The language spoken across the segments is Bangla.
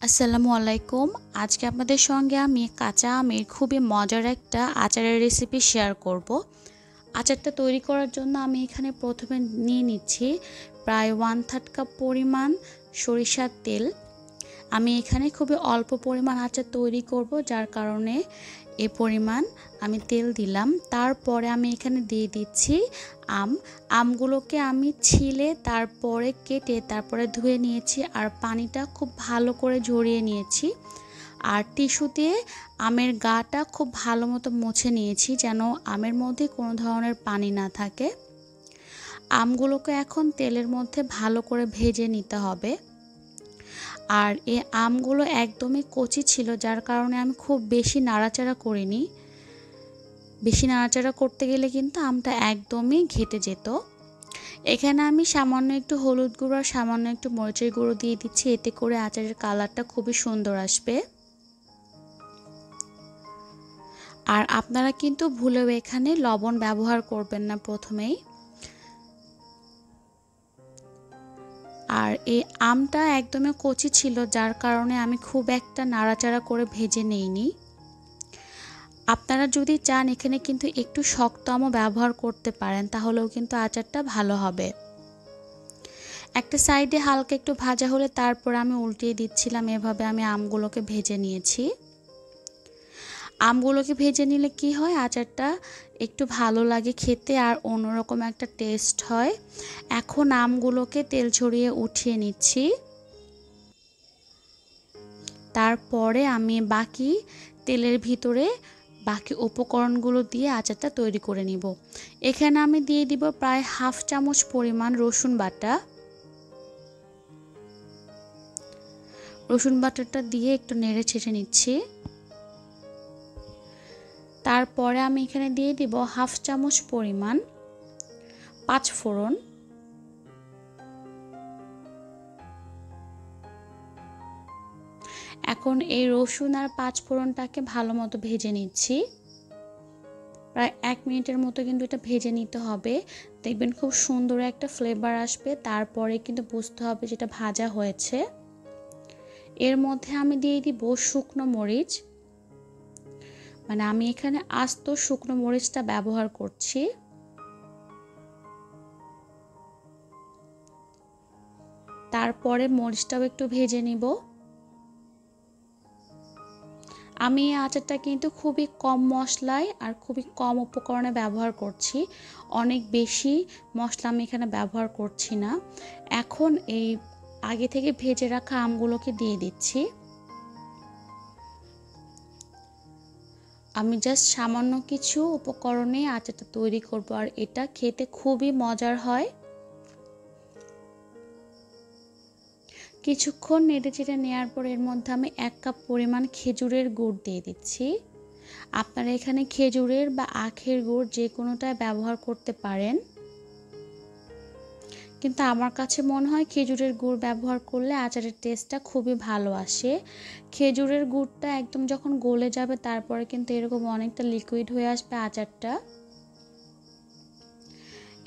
আসসালামু আলাইকুম। আজকে আপনাদের সঙ্গে আমি কাঁচা আমের খুবই মজার একটা আচারের রেসিপি শেয়ার করব। আচারটা তৈরি করার জন্য আমি এখানে প্রথমে নিয়ে নিচ্ছি প্রায় 1/3 কাপ পরিমাণ সরিষার তেল। আমি এখানে খুবই অল্প পরিমাণ আচার তৈরি করব, যার কারণে এ পরিমাণ আমি তেল দিলাম। তারপরে আমি এখানে দিয়ে দিচ্ছি আমগুলোকে আমি ছিলে তারপরে কেটে তারপরে ধুয়ে নিয়েছি আর পানিটা খুব ভালো করে ঝরিয়ে নিয়েছি। আর টিস্যু দিয়ে আমের গাটা খুব ভালো মতো মুছে নিয়েছি যেন আমের মধ্যে কোনো ধরনের পানি না থাকে। আমগুলোকে এখন তেলের মধ্যে ভালো করে ভেজে নিতে হবে। আর এই আমগুলো একদমই কচি ছিল, যার কারণে আমি খুব বেশি নাড়াচাড়া করিনি। বেশি নাড়াচাড়া করতে গেলে কিন্তু আমটা একদমই ঘেটে যেত। এখানে আমি সামান্য একটু হলুদ গুঁড়ো আর সামান্য একটু মরিচের গুঁড়ো দিয়ে দিচ্ছি, এতে করে আচারের কালারটা খুবই সুন্দর আসবে। আর আপনারা কিন্তু ভুলেও এখানে লবণ ব্যবহার করবেন না প্রথমেই। আর এই আমটা একদমই কচি ছিল, যার কারণে আমি খুব একটা নাড়াচাড়া করে ভেজে নেইনি। আপনারা যদি চান এখানে কিন্তু একটু শক্ত আমও ব্যবহার করতে পারেন, তাহলেও কিন্তু আচারটা ভালো হবে। একটা সাইডে হালকা একটু ভাজা হলে তারপর আমি উল্টিয়ে দিচ্ছিলাম। এভাবে আমি আমগুলোকে ভেজে নিয়েছি। আমগুলোকে ভেজে নিলে কি হয়, আচারটা একটু ভালো লাগে খেতে আর অন্যরকম একটা টেস্ট হয়। এখন আমগুলোকে তেল ছড়িয়ে উঠিয়ে নিচ্ছি। তারপরে আমি বাকি তেলের ভিতরে বাকি উপকরণগুলো দিয়ে আচারটা তৈরি করে নিব। এখানে আমি দিয়ে দিব প্রায় 1/2 চামচ পরিমাণ রসুন বাটা। রসুন বাটাটা দিয়ে একটু নেড়ে ছেড়ে নিচ্ছি। তারপরে আমি এখানে দিয়ে দিব 1/2 চামচ পরিমাণ 5 ফোড়ন। এখন এই রসুন আর 5 ফোড়নটাকে ভালো মতো ভেজে নিচ্ছি। প্রায় 1 মিনিটের মতো কিন্তু এটা ভেজে নিতে হবে। দেখবেন খুব সুন্দর একটা ফ্লেভার আসবে, তারপরে কিন্তু বুঝতে হবে যেটা ভাজা হয়েছে। এর মধ্যে আমি দিয়ে দিব শুকনো মরিচ, মানে আমি এখানে আস্ত শুকনো মরিচটা ব্যবহার করছি। তারপরে মরিচটাও একটু ভেজে নিব। আমি এই আচারটা কিন্তু খুবই কম মশলায় আর খুবই কম উপকরণে ব্যবহার করছি। অনেক বেশি মশলা আমি এখানে ব্যবহার করছি না। এখন এই আগে থেকে ভেজে রাখা আমগুলোকে দিয়ে দিচ্ছি। আমি জাস্ট সামান্য কিছু উপকরণে আচারটা তৈরি করব, আর এটা খেতে খুবই মজার হয়। কিছুক্ষণ নেড়েচেড়ে নেওয়ার পর এর মধ্যে আমি 1 কাপ পরিমাণ খেজুরের গুড় দিয়ে দিচ্ছি। আপনারা এখানে খেজুরের বা আখের গুড় যে কোনোটাই ব্যবহার করতে পারেন, কিন্তু আমার কাছে মনে হয় খেজুরের গুড় ব্যবহার করলে আচারের টেস্টটা খুবই ভালো আসে। খেজুরের গুড়টা একদম যখন গলে যাবে তারপরে কিন্তু এরকম অনেকটা লিকুইড হয়ে আসবে আচারটা।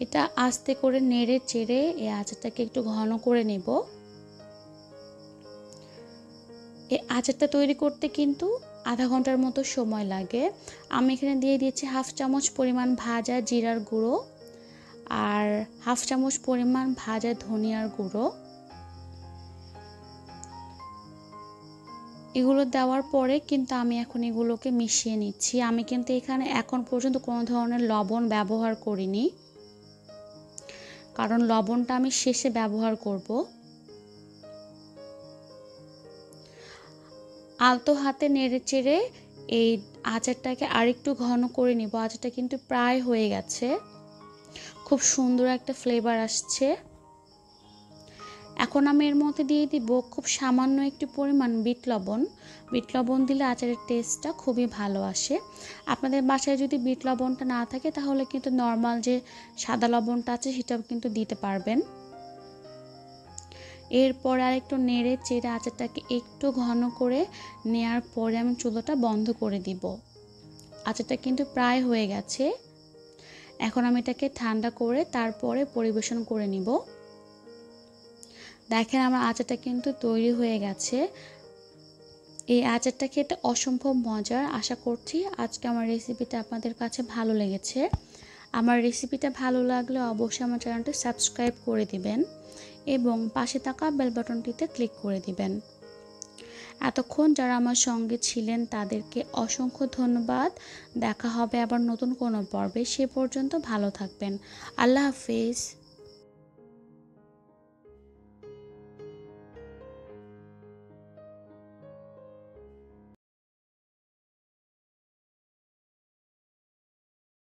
এটা আস্তে করে নেড়ে চেড়ে এই আচারটাকে একটু ঘন করে নেব। এই আচারটা তৈরি করতে কিন্তু আধা ঘন্টার মতো সময় লাগে। আমি এখানে দিয়ে দিয়েছি 1/2 চামচ পরিমাণ ভাজা জিরার গুঁড়ো আর 1/2 চামচ পরিমাণ ভাজা ধনিয়ার গুঁড়ো। এগুলো দেওয়ার পরে কিন্তু আমি এখন এগুলোকে মিশিয়ে নিচ্ছি। আমি কিন্তু এখানে এখন পর্যন্ত কোনো ধরনের লবণ ব্যবহার করিনি, কারণ লবণটা আমি শেষে ব্যবহার করব। আলতো হাতে নেড়ে চেড়ে এই আচারটাকে আরেকটু ঘন করে নিব। আচারটা কিন্তু প্রায় হয়ে গেছে, খুব সুন্দর একটা ফ্লেভার আসছে। এখন আমি এর মধ্যে দিয়ে দিব খুব সামান্য একটু পরিমাণ বিট লবণ। বিট লবণ দিলে আচারের টেস্টটা খুবই ভালো আসে। আপনাদের বাসায় যদি বিট লবণটা না থাকে তাহলে কিন্তু নর্মাল যে সাদা লবণটা আছে সেটাও কিন্তু দিতে পারবেন। এরপর আর একটু নেড়ে চেড়ে আচারটাকে একটু ঘন করে নেয়ার পরে আমি চুলাটা বন্ধ করে দিব। আচারটা কিন্তু প্রায় হয়ে গেছে। এখন আমি এটাকে ঠান্ডা করে তারপরে পরিবেশন করে নিব। দেখেন আমার আচারটা কিন্তু তৈরি হয়ে গেছে। এই আচারটা খেতে অসম্ভব মজার। আশা করছি আজকে আমার রেসিপিটা আপনাদের কাছে ভালো লেগেছে। আমার রেসিপিটা ভালো লাগলে অবশ্যই আমার চ্যানেলটি সাবস্ক্রাইব করে দিবেন এবং পাশে থাকা বেল বাটনটিতে ক্লিক করে দিবেন। এতক্ষণ যারা আমার সঙ্গে ছিলেন তাদেরকে অসংখ্য ধন্যবাদ। দেখা হবে আবার নতুন কোনো পর্বে। সে পর্যন্ত ভালো থাকবেন। আল্লাহ হাফিজ।